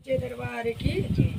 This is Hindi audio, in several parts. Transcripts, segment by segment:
दरबार की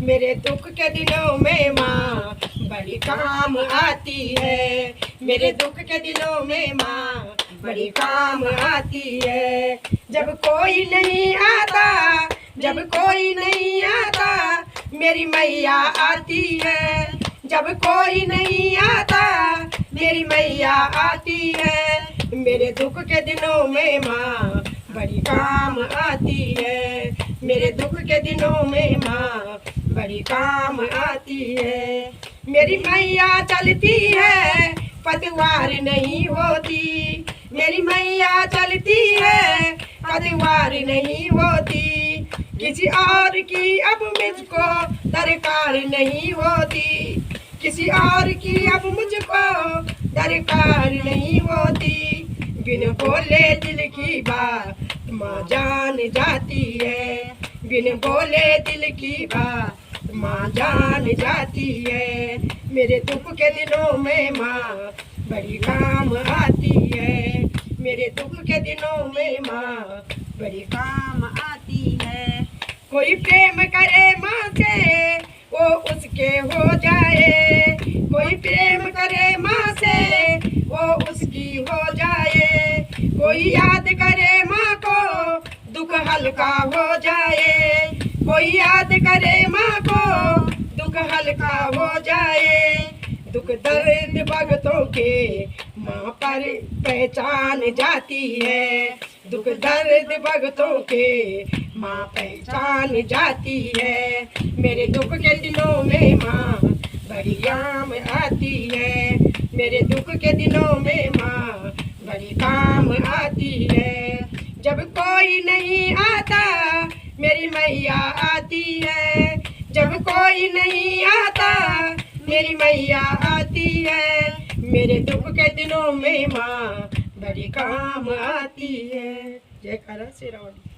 मेरे दुख के दिनों में माँ बड़ी काम आती है। मेरे दुख के दिनों में माँ बड़ी काम आती है। जब कोई नहीं आता, जब कोई नहीं आता, मेरी मैया आती है। जब कोई नहीं आता, मेरी मैया आती है। मेरे दुख के दिनों में माँ बड़ी काम आती है। मेरे दुख के दिनों में माँ बड़ी काम आती है। मेरी मैया चलती है, पतवार नहीं होती। मेरी मैया चलती है, पतवार नहीं होती। किसी और की अब मुझको दरकार नहीं होती। किसी और की अब मुझको दरकार नहीं होती। बिन बोले दिल की बात माँ जान जाती है। बिन बोले दिल की बात माँ जान जाती है। मेरे दुख के दिनों में माँ बड़ी काम आती है। मेरे दुख के दिनों में माँ बड़ी काम आती है। कोई प्रेम करे माँ से वो उसके हो जाए। कोई प्रेम करे माँ से वो उसकी हो जाए। कोई याद करे माँ को दुख हल्का हो जाए। कोई याद करे माँ को दुख हल्का हो जाए। दुख दर्द भगतों के माँ पर पहचान जाती है। दुख दर्द भगतों के माँ पहचान जाती है। मेरे दुख के दिनों में माँ बड़ी काम आती है। मेरे दुख के दिनों में माँ बड़ी काम आती है। जब कोई नहीं आता, मेरी मैया आती है। जब कोई नहीं आता, मेरी मैया आती है। मेरे दुख के दिनों में माँ बड़ी काम आती है। जय करा सिरौली।